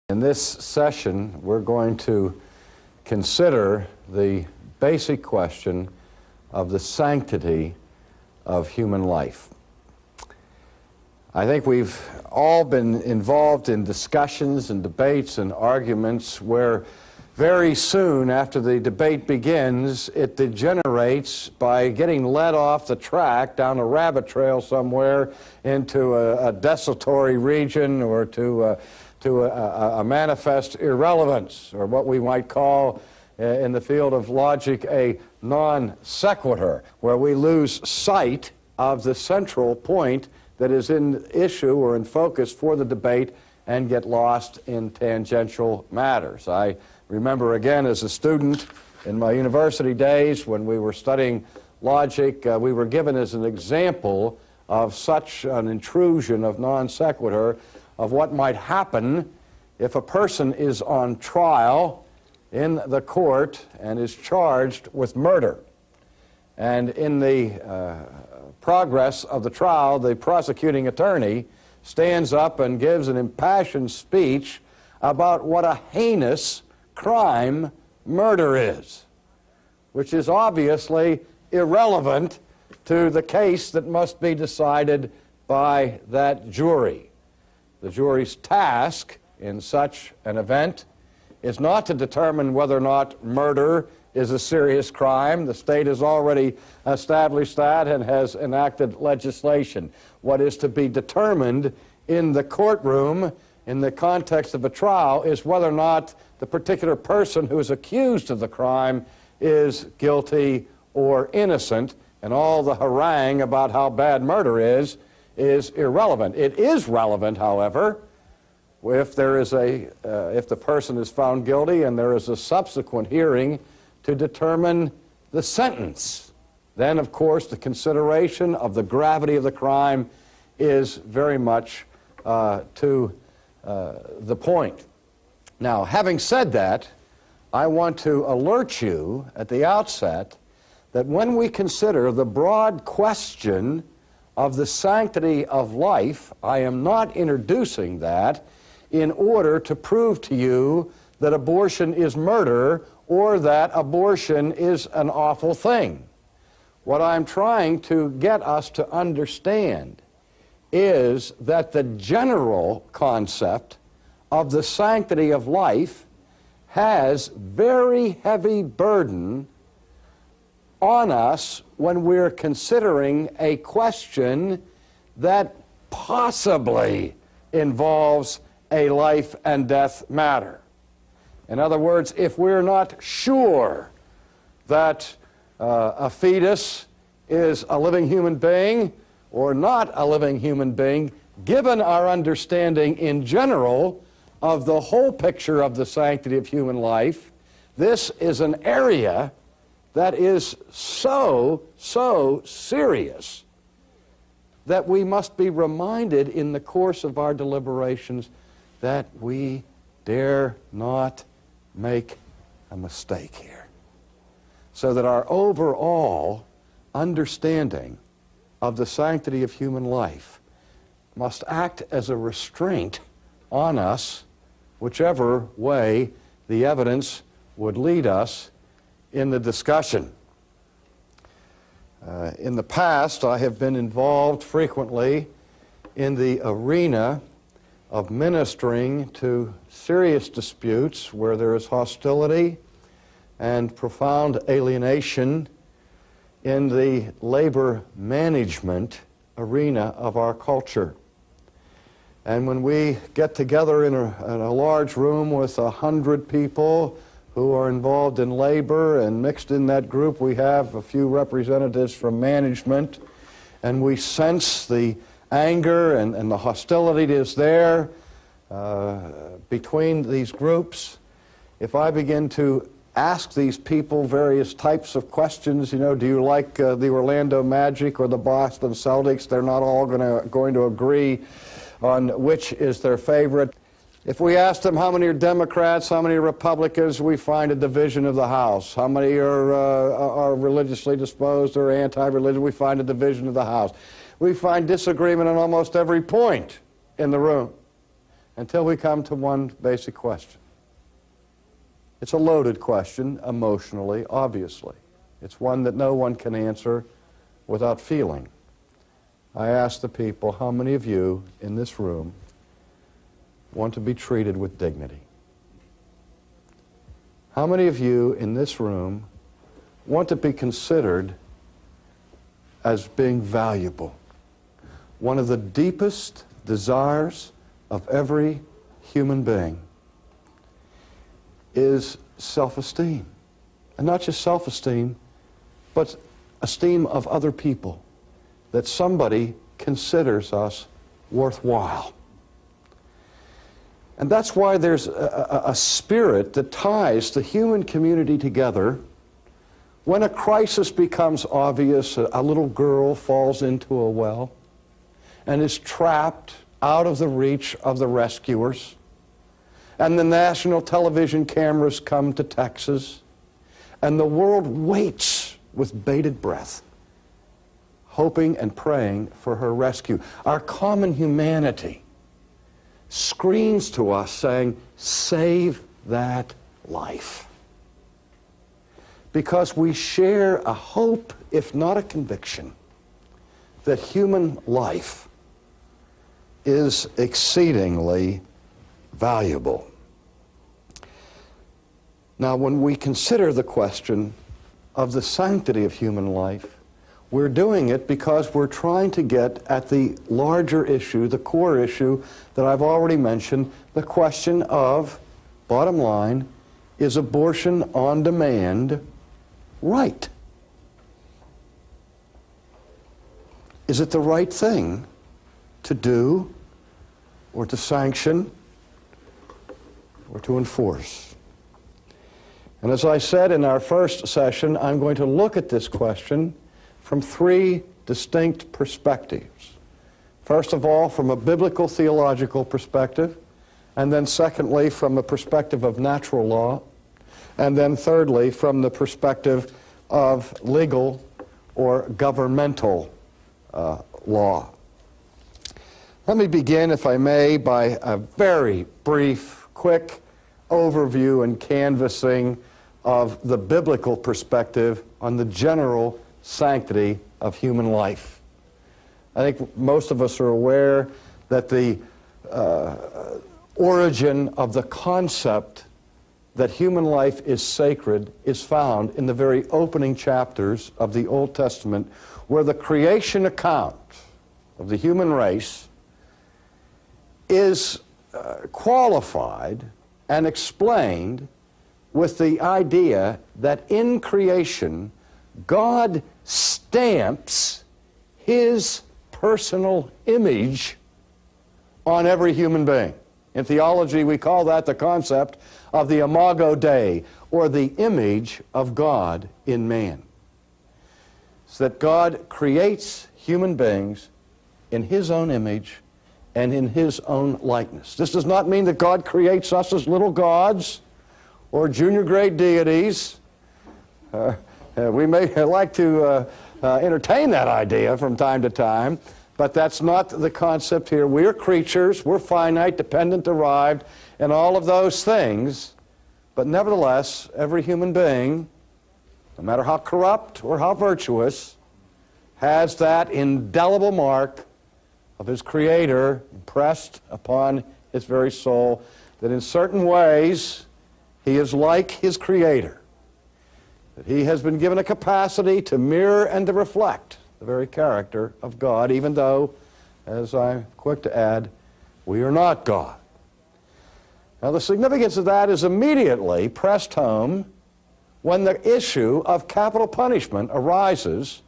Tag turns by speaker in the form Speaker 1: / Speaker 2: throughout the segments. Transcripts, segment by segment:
Speaker 1: In this session, we're going to consider the basic question of the sanctity of human life. I think we've all been involved in discussions and debates and arguments where very soon after the debate begins, it degenerates by getting led off the track down a rabbit trail somewhere into a desultory region or to a manifest irrelevance, or what we might call in the field of logic a non sequitur, where we lose sight of the central point that is in issue or in focus for the debate and get lost in tangential matters. I remember again as a student in my university days when we were studying logic, we were given as an example of such an intrusion of non sequitur of what might happen if a person is on trial in the court and is charged with murder. And in the progress of the trial, the prosecuting attorney stands up and gives an impassioned speech about what a heinous crime murder is, which is obviously irrelevant to the case that must be decided by that jury. The jury's task in such an event is not to determine whether or not murder is a serious crime. The state has already established that and has enacted legislation. What is to be determined in the courtroom in the context of a trial is whether or not the particular person who is accused of the crime is guilty or innocent, and all the harangue about how bad murder is irrelevant. It is relevant, however, if the person is found guilty and there is a subsequent hearing to determine the sentence. Then, of course, the consideration of the gravity of the crime is very much to the point. Now, having said that, I want to alert you at the outset that when we consider the broad question of the sanctity of life, I am not introducing that in order to prove to you that abortion is murder or that abortion is an awful thing. What I'm trying to get us to understand is that the general concept of the sanctity of life has very heavy burden on us when we're considering a question that possibly involves a life and death matter. In other words, if we're not sure that a fetus is a living human being or not a living human being, given our understanding in general of the whole picture of the sanctity of human life, this is an area that is so serious that we must be reminded in the course of our deliberations that we dare not make a mistake here, so that our overall understanding of the sanctity of human life must act as a restraint on us, whichever way the evidence would lead us in the discussion. In the past, I have been involved frequently in the arena of ministering to serious disputes where there is hostility and profound alienation in the labor management arena of our culture. And when we get together in a large room with 100 people who are involved in labor, and mixed in that group we have a few representatives from management, and we sense the anger and the hostility that is there between these groups, if I begin to ask these people various types of questions, you know, do you like the Orlando Magic or the Boston Celtics? They're not all going to agree on which is their favorite. If we ask them how many are Democrats, how many are Republicans, we find a division of the House. How many are religiously disposed or anti-religion, we find a division of the House. We find disagreement on almost every point in the room. until we come to one basic question. It's a loaded question, emotionally, obviously. It's one that no one can answer without feeling. I asked the people, how many of you in this room want to be treated with dignity? How many of you in this room want to be considered as being valuable? One of the deepest desires of every human being is self-esteem. And not just self-esteem, but esteem of other people, that somebody considers us worthwhile. And that's why there's a spirit that ties the human community together. When a crisis becomes obvious, a little girl falls into a well and is trapped out of the reach of the rescuers, and the national television cameras come to Texas, and the world waits with bated breath, hoping and praying for her rescue. Our common humanity screams to us saying, save that life. Because we share a hope, if not a conviction, that human life is exceedingly valuable. Now, when we consider the question of the sanctity of human life, we're doing it because we're trying to get at the larger issue, the core issue that I've already mentioned, the question of, bottom line, is abortion on demand right? Is it the right thing to do, or to sanction, or to enforce? And as I said in our first session, I'm going to look at this question from three distinct perspectives. First of all, from a biblical theological perspective, and then secondly, from a perspective of natural law, and then thirdly, from the perspective of legal or governmental law. Let me begin, if I may, by a very brief, quick overview and canvassing of the biblical perspective on the general sanctity of human life. I think most of us are aware that the origin of the concept that human life is sacred is found in the very opening chapters of the Old Testament, where the creation account of the human race is qualified and explained with the idea that in creation, God stamps His personal image on every human being. In theology, we call that the concept of the imago Dei, or the image of God in man. So that God creates human beings in His own image and in His own likeness. This does not mean that God creates us as little gods or junior grade deities. We may like to entertain that idea from time to time, but that's not the concept here. We're creatures, we're finite, dependent, derived, and all of those things. But nevertheless, every human being, no matter how corrupt or how virtuous, has that indelible mark of his Creator impressed upon his very soul, that in certain ways he is like his Creator, that he has been given a capacity to mirror and to reflect the very character of God, even though, as I'm quick to add, we are not God. Now, the significance of that is immediately pressed home when the issue of capital punishment arises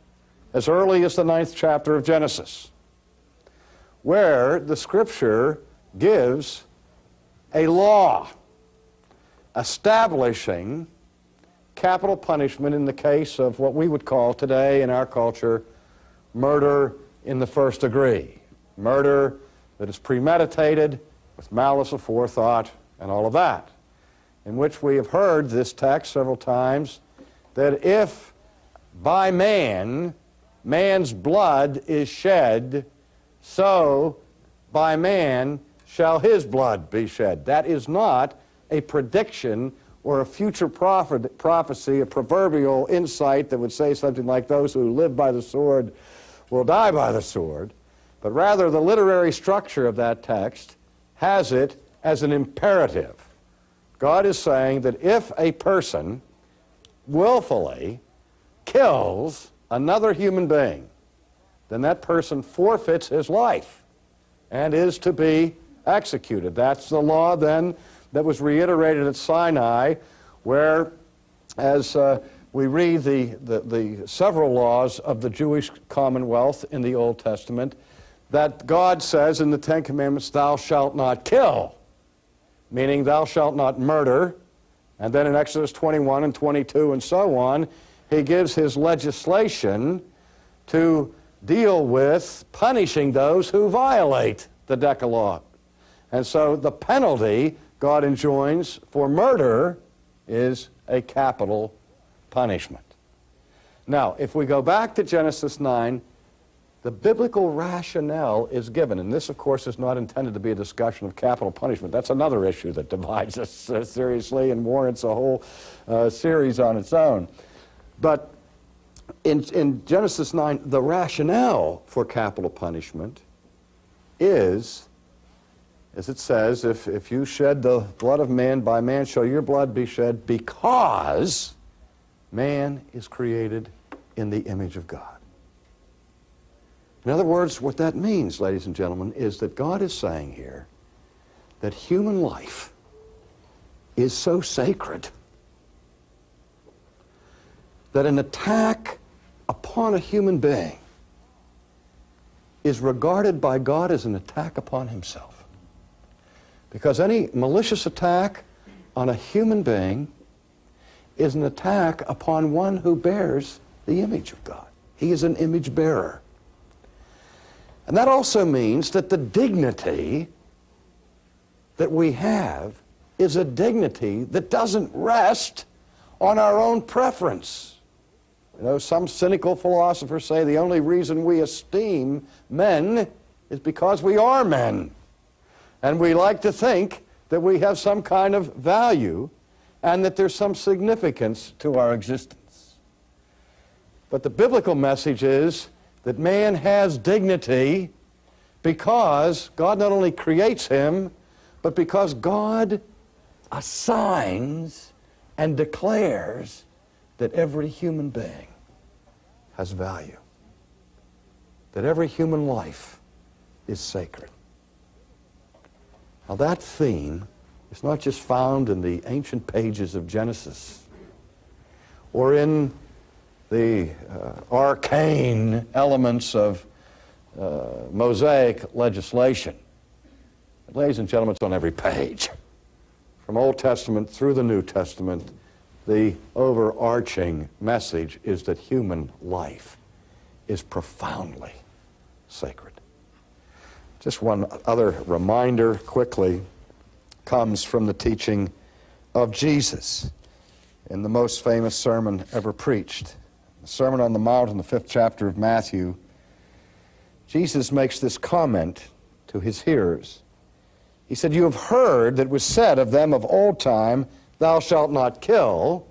Speaker 1: as early as the 9th chapter of Genesis, where the Scripture gives a law establishing capital punishment in the case of what we would call today in our culture murder in the first degree. Murder that is premeditated with malice aforethought and all of that, in which we have heard this text several times, that if by man's blood is shed, so by man shall his blood be shed. That is not a prediction or a future prophecy, a proverbial insight that would say something like those who live by the sword will die by the sword, but rather the literary structure of that text has it as an imperative. God is saying that if a person willfully kills another human being, then that person forfeits his life and is to be executed. That's the law then that was reiterated at Sinai, where, as we read the several laws of the Jewish commonwealth in the Old Testament, that God says in the Ten Commandments, thou shalt not kill, meaning thou shalt not murder. And then in Exodus 21 and 22 and so on, he gives his legislation to deal with punishing those who violate the Decalogue. And so the penalty God enjoins for murder is a capital punishment. Now, if we go back to Genesis 9, the biblical rationale is given, and this, of course, is not intended to be a discussion of capital punishment. That's another issue that divides us seriously and warrants a whole series on its own. But in Genesis 9, the rationale for capital punishment is, as it says, if you shed the blood of man, by man shall your blood be shed, because man is created in the image of God. In other words, what that means, ladies and gentlemen, is that God is saying here that human life is so sacred that an attack upon a human being is regarded by God as an attack upon himself. Because any malicious attack on a human being is an attack upon one who bears the image of God. He is an image bearer. And that also means that the dignity that we have is a dignity that doesn't rest on our own preference. You know, some cynical philosophers say the only reason we esteem men is because we are men. And we like to think that we have some kind of value and that there's some significance to our existence. But the biblical message is that man has dignity because God not only creates him, but because God assigns and declares that every human being has value, that every human life is sacred. Now that theme is not just found in the ancient pages of Genesis or in the arcane elements of Mosaic legislation. But ladies and gentlemen, it's on every page. From Old Testament through the New Testament, the overarching message is that human life is profoundly sacred. Just one other reminder quickly comes from the teaching of Jesus in the most famous sermon ever preached, the Sermon on the Mount in the 5th chapter of Matthew. Jesus makes this comment to his hearers. He said, "You have heard that it was said of them of old time, thou shalt not kill,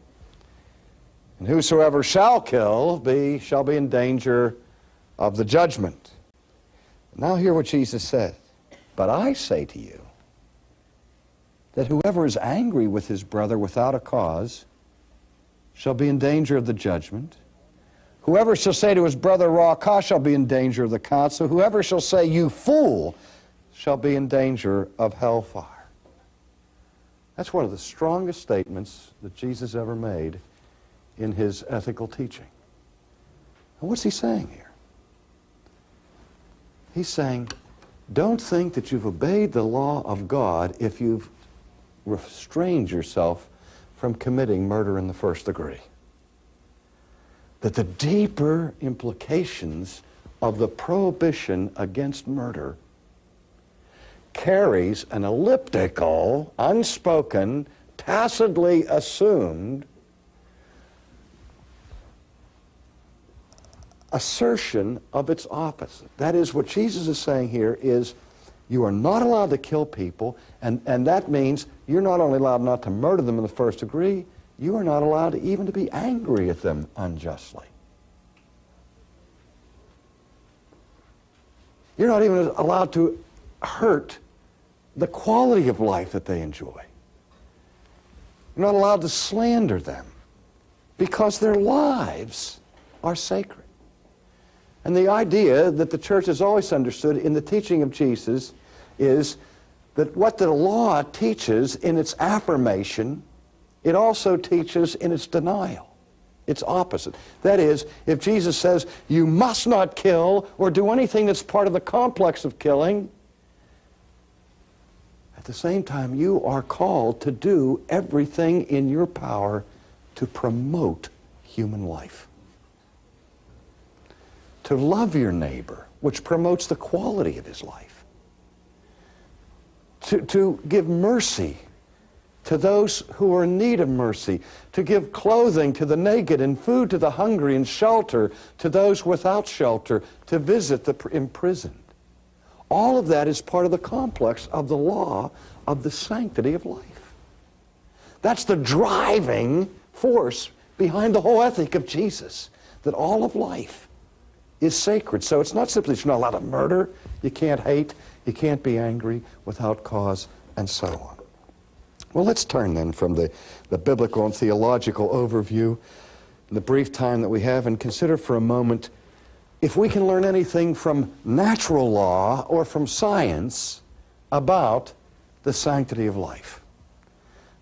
Speaker 1: and whosoever shall kill shall be in danger of the judgment." Now hear what Jesus said. "But I say to you that whoever is angry with his brother without a cause shall be in danger of the judgment. Whoever shall say to his brother, Raca, shall be in danger of the council. Whoever shall say, you fool, shall be in danger of hellfire." That's one of the strongest statements that Jesus ever made in his ethical teaching. And what's he saying here? He's saying, don't think that you've obeyed the law of God if you've restrained yourself from committing murder in the first degree. That the deeper implications of the prohibition against murder carries an elliptical, unspoken, tacitly assumed assertion of its opposite. That is, what Jesus is saying here is You are not allowed to kill people, and that means you're not only allowed not to murder them in the first degree, you are not allowed even to be angry at them unjustly. You're not even allowed to hurt the quality of life that they enjoy. You're not allowed to slander them because their lives are sacred. And the idea that the church has always understood in the teaching of Jesus is that what the law teaches in its affirmation, it also teaches in its denial. It's opposite. That is, if Jesus says you must not kill or do anything that's part of the complex of killing, at the same time you are called to do everything in your power to promote human life. To love your neighbor, which promotes the quality of his life. To give mercy to those who are in need of mercy, to give clothing to the naked and food to the hungry and shelter to those without shelter, to visit the imprisoned. All of that is part of the complex of the law of the sanctity of life. That's the driving force behind the whole ethic of Jesus, that all of life is sacred. So it's not simply that you're not allowed to murder, you can't hate, you can't be angry without cause, and so on. Well, let's turn then from the biblical and theological overview in the brief time that we have and consider for a moment if we can learn anything from natural law or from science about the sanctity of life.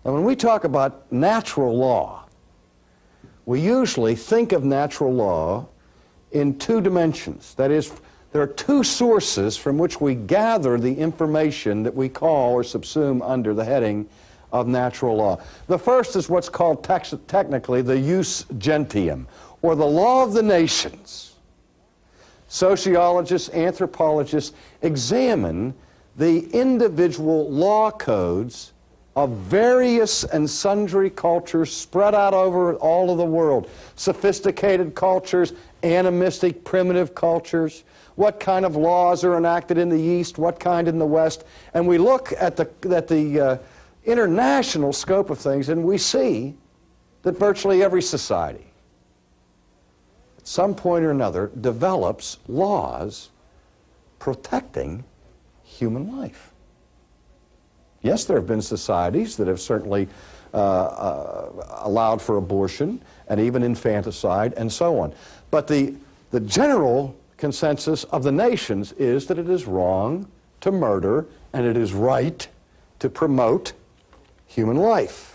Speaker 1: Now, when we talk about natural law, we usually think of natural law in two dimensions. That is, there are two sources from which we gather the information that we call or subsume under the heading of natural law. The first is what's called technically the jus gentium, or the law of the nations. Sociologists, anthropologists examine the individual law codes of various and sundry cultures spread out over all of the world. Sophisticated cultures, animistic, primitive cultures. What kind of laws are enacted in the East, what kind in the West. And we look at the international scope of things, and we see that virtually every society, at some point or another, develops laws protecting human life. Yes, there have been societies that have certainly allowed for abortion and even infanticide and so on. But the general consensus of the nations is that it is wrong to murder and it is right to promote human life.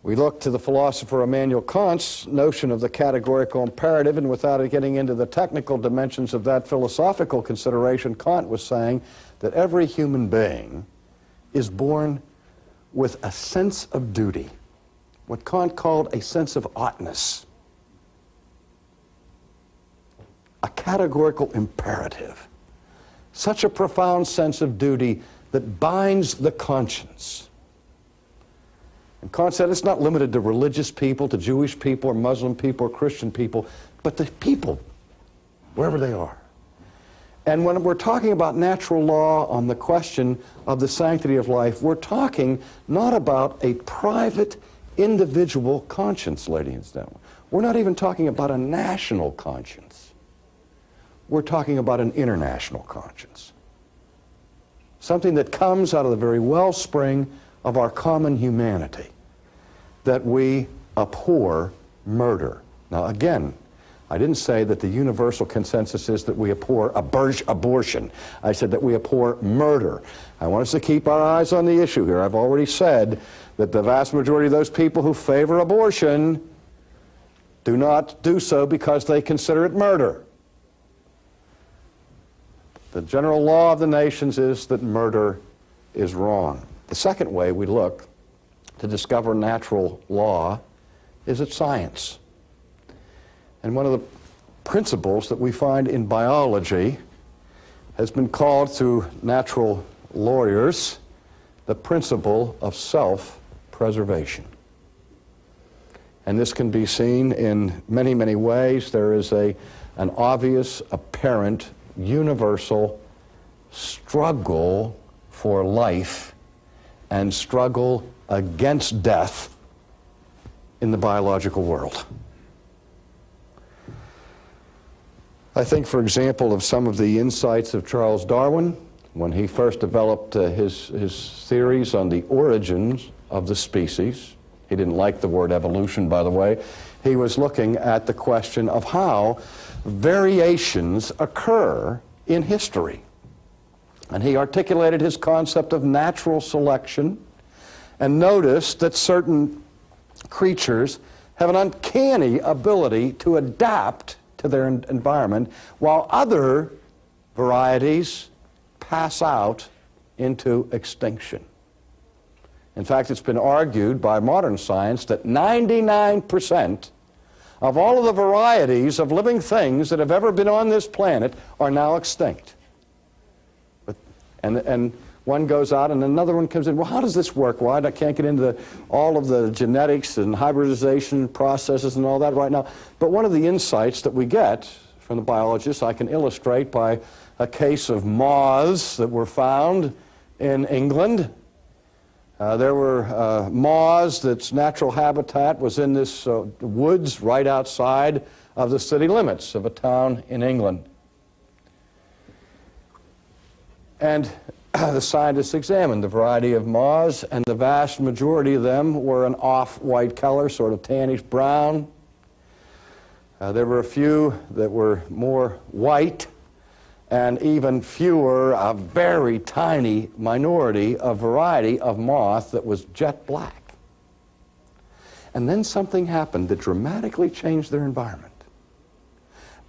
Speaker 1: We look to the philosopher Immanuel Kant's notion of the categorical imperative, and without getting into the technical dimensions of that philosophical consideration, Kant was saying that every human being is born with a sense of duty, what Kant called a sense of oughtness, a categorical imperative, such a profound sense of duty that binds the conscience. And Kant said it's not limited to religious people, to Jewish people, or Muslim people, or Christian people, but to people, wherever they are. And when we're talking about natural law on the question of the sanctity of life, we're talking not about a private, individual conscience, ladies and gentlemen. We're not even talking about a national conscience. We're talking about an international conscience. Something that comes out of the very wellspring of our common humanity, that we abhor murder. Now again, I didn't say that the universal consensus is that we abhor abortion. I said that we abhor murder. I want us to keep our eyes on the issue here. I've already said that the vast majority of those people who favor abortion do not do so because they consider it murder. The general law of the nations is that murder is wrong. The second way we look to discover natural law is at science. And one of the principles that we find in biology has been called through natural lawyers the principle of self-preservation. And this can be seen in many, many ways. There is an obvious, apparent, universal struggle for life and struggle against death in the biological world. I think, for example, of some of the insights of Charles Darwin when he first developed his theories on the origins of the species. He didn't like the word evolution, by the way. He was looking at the question of how variations occur in history. And he articulated his concept of natural selection and noticed that certain creatures have an uncanny ability to adapt to their environment, while other varieties pass out into extinction. In fact, it's been argued by modern science that 99% of all of the varieties of living things that have ever been on this planet are now extinct. And one goes out and another one comes in. Well, how does this work? Well, I can't get into all of the genetics and hybridization processes and all that right now. But one of the insights that we get from the biologists I can illustrate by a case of moths that were found in England. There were moths that's natural habitat was in this woods right outside of the city limits of a town in England. And the scientists examined the variety of moths, and the vast majority of them were an off-white color, sort of tannish brown. There were a few that were more white, and even fewer, a very tiny minority of variety of moth that was jet black. And then something happened that dramatically changed their environment.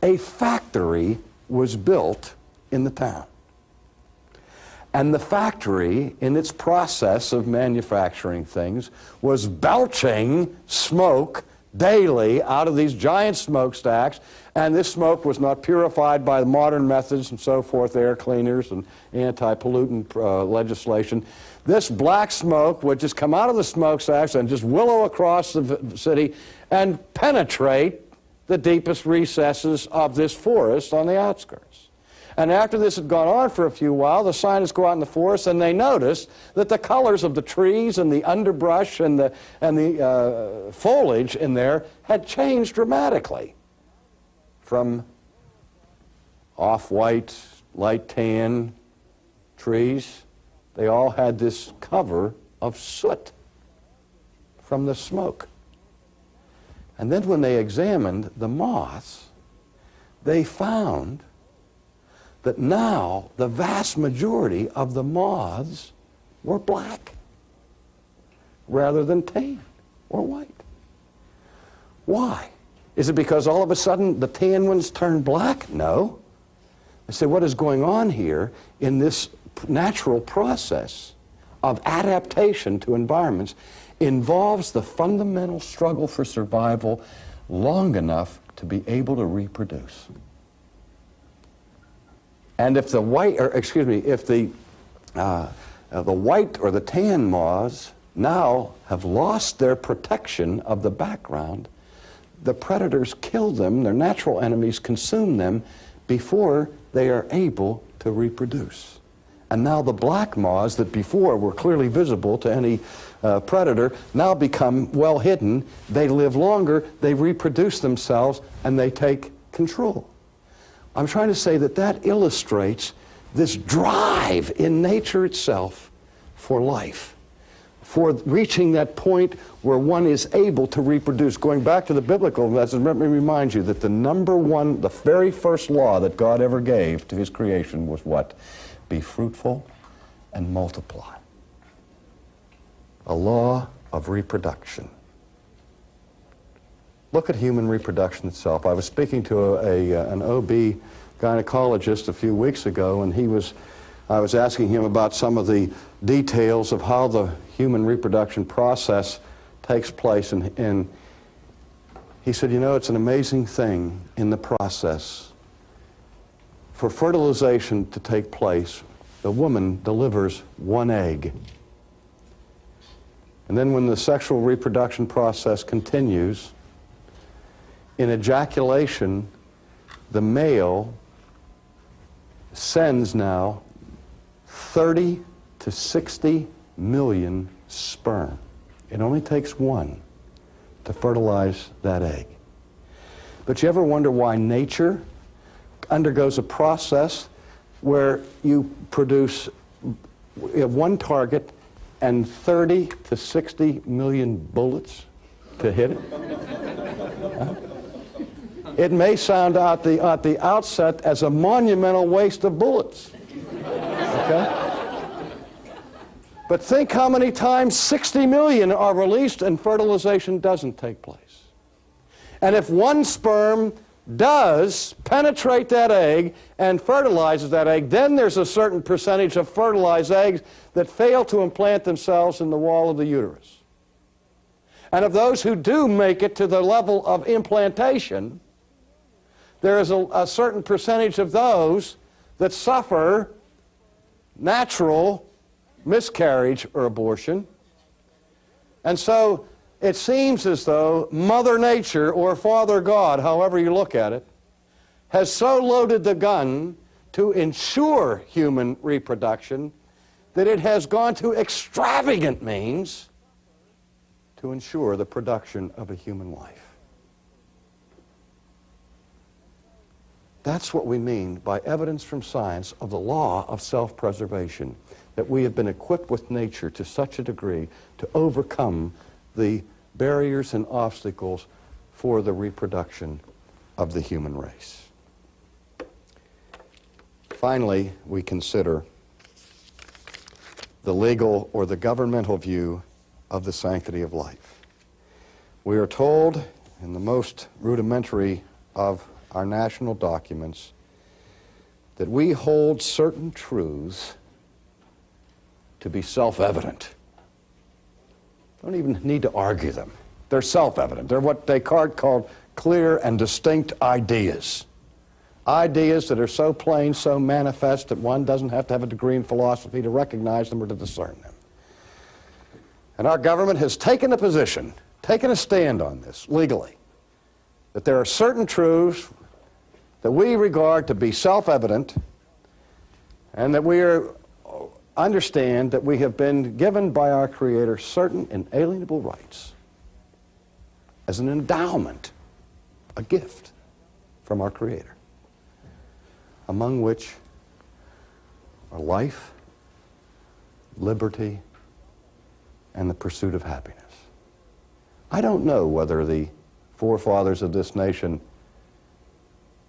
Speaker 1: A factory was built in the town. And the factory, in its process of manufacturing things, was belching smoke daily out of these giant smokestacks, and this smoke was not purified by the modern methods and so forth, air cleaners and anti-pollutant legislation. This black smoke would just come out of the smokestacks and just willow across the city and penetrate the deepest recesses of this forest on the outskirts. And after this had gone on for a few while, the scientists go out in the forest and they notice that the colors of the trees and the underbrush and the foliage in there had changed dramatically. From off-white, light tan trees, they all had this cover of soot from the smoke. And then when they examined the moths, they found that now the vast majority of the moths were black rather than tan or white. Why? Is it because all of a sudden the tan ones turned black? No. I say what is going on here in this natural process of adaptation to environments involves the fundamental struggle for survival long enough to be able to reproduce. And if the white, or excuse me, if the white or the tan moths now have lost their protection of the background, the predators kill them, their natural enemies consume them before they are able to reproduce. And now the black moths that before were clearly visible to any predator now become well hidden. They live longer, they reproduce themselves, and they take control. I'm trying to say that that illustrates this drive in nature itself for life, for reaching that point where one is able to reproduce. Going back to the biblical message, let me remind you that the number one, the very first law that God ever gave to his creation was what? Be fruitful and multiply. A law of reproduction. Look at human reproduction itself. I was speaking to an OB gynecologist a few weeks ago, and I was asking him about some of the details of how the human reproduction process takes place, and he said, you know, it's an amazing thing in the process. For fertilization to take place, the woman delivers one egg. And then when the sexual reproduction process continues, in ejaculation, the male sends now 30 to 60 million sperm. It only takes one to fertilize that egg. But you ever wonder why nature undergoes a process where you produce one target and 30 to 60 million bullets to hit it? Huh? It may sound at the outset as a monumental waste of bullets. Okay? But think how many times 60 million are released and fertilization doesn't take place. And if one sperm does penetrate that egg and fertilizes that egg, then there's a certain percentage of fertilized eggs that fail to implant themselves in the wall of the uterus. And of those who do make it to the level of implantation, there is a certain percentage of those that suffer natural miscarriage or abortion. And so it seems as though Mother Nature, or Father God, however you look at it, has so loaded the gun to ensure human reproduction that it has gone to extravagant means to ensure the production of a human life. That's what we mean by evidence from science of the law of self-preservation, that we have been equipped with nature to such a degree to overcome the barriers and obstacles for the reproduction of the human race. Finally, we consider the legal or the governmental view of the sanctity of life. We are told in the most rudimentary of our national documents that we hold certain truths to be self-evident. Don't even need to argue them. They're self-evident. They're what Descartes called clear and distinct ideas. Ideas that are so plain, so manifest that one doesn't have to have a degree in philosophy to recognize them or to discern them. And our government has taken a position, taken a stand on this legally, that there are certain truths that we regard to be self-evident and that we understand that we have been given by our Creator certain inalienable rights as an endowment, a gift from our Creator, among which are life, liberty, and the pursuit of happiness. I don't know whether the forefathers of this nation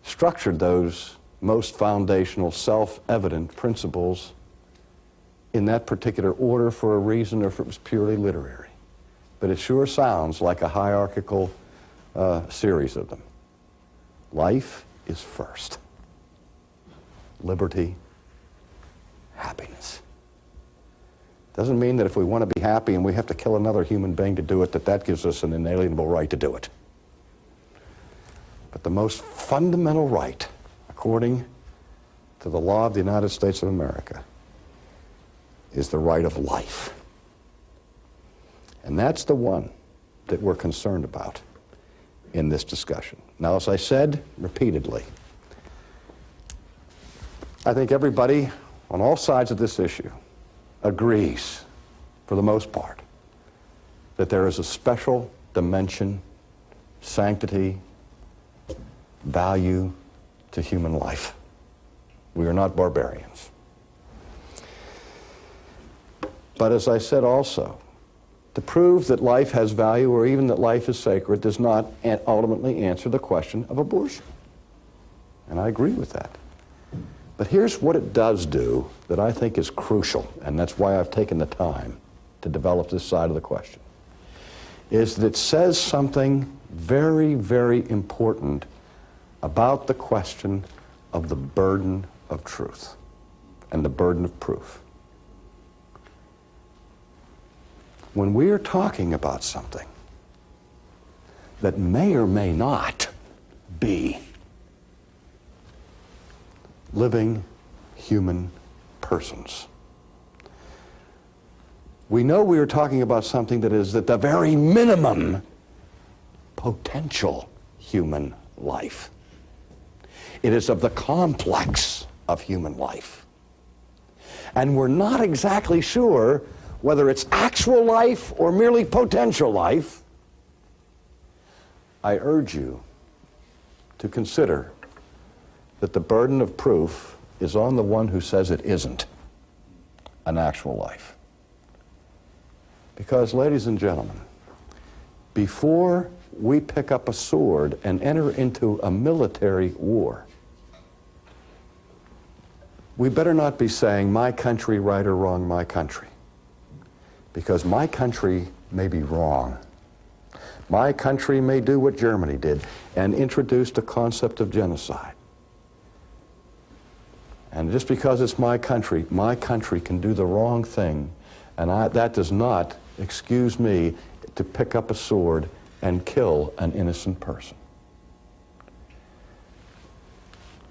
Speaker 1: structured those most foundational, self-evident principles in that particular order for a reason or if it was purely literary. But it sure sounds like a hierarchical series of them. Life is first. Liberty, happiness. Doesn't mean that if we want to be happy and we have to kill another human being to do it, that gives us an inalienable right to do it. But the most fundamental right, according to the law of the United States of America, is the right of life. And that's the one that we're concerned about in this discussion. Now, as I said repeatedly, I think everybody on all sides of this issue agrees, for the most part, that there is a special dimension, sanctity, value to human life. We are not barbarians. But as I said also, to prove that life has value or even that life is sacred does not ultimately answer the question of abortion. And I agree with that. But here's what it does do that I think is crucial, and that's why I've taken the time to develop this side of the question, is that it says something very, very important about the question of the burden of truth and the burden of proof. When we are talking about something that may or may not be living human persons, we know we are talking about something that is at the very minimum potential human life. It is of the complex of human life. and we're not exactly sure whether it's actual life or merely potential life, I urge you to consider that the burden of proof is on the one who says it isn't an actual life. Because, ladies and gentlemen, before we pick up a sword and enter into a military war, we better not be saying, my country, right or wrong, my country. Because my country may be wrong. My country may do what Germany did and introduced a concept of genocide. And just because it's my country can do the wrong thing, and that does not excuse me to pick up a sword and kill an innocent person.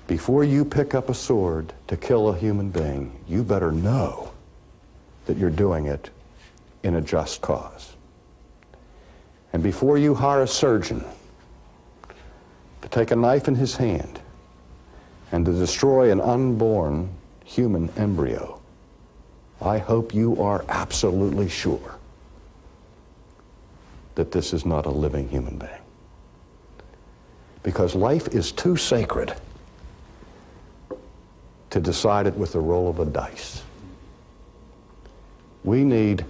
Speaker 1: Before you pick up a sword to kill a human being, you better know that you're doing it in a just cause. And before you hire a surgeon to take a knife in his hand and to destroy an unborn human embryo, I hope you are absolutely sure that this is not a living human being. Because life is too sacred to decide it with the roll of a dice. We need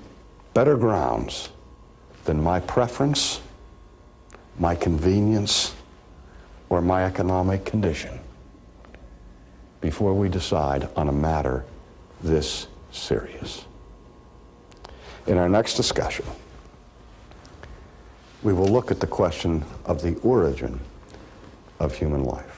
Speaker 1: better grounds than my preference, my convenience, or my economic condition before we decide on a matter this serious. In our next discussion, we will look at the question of the origin of human life.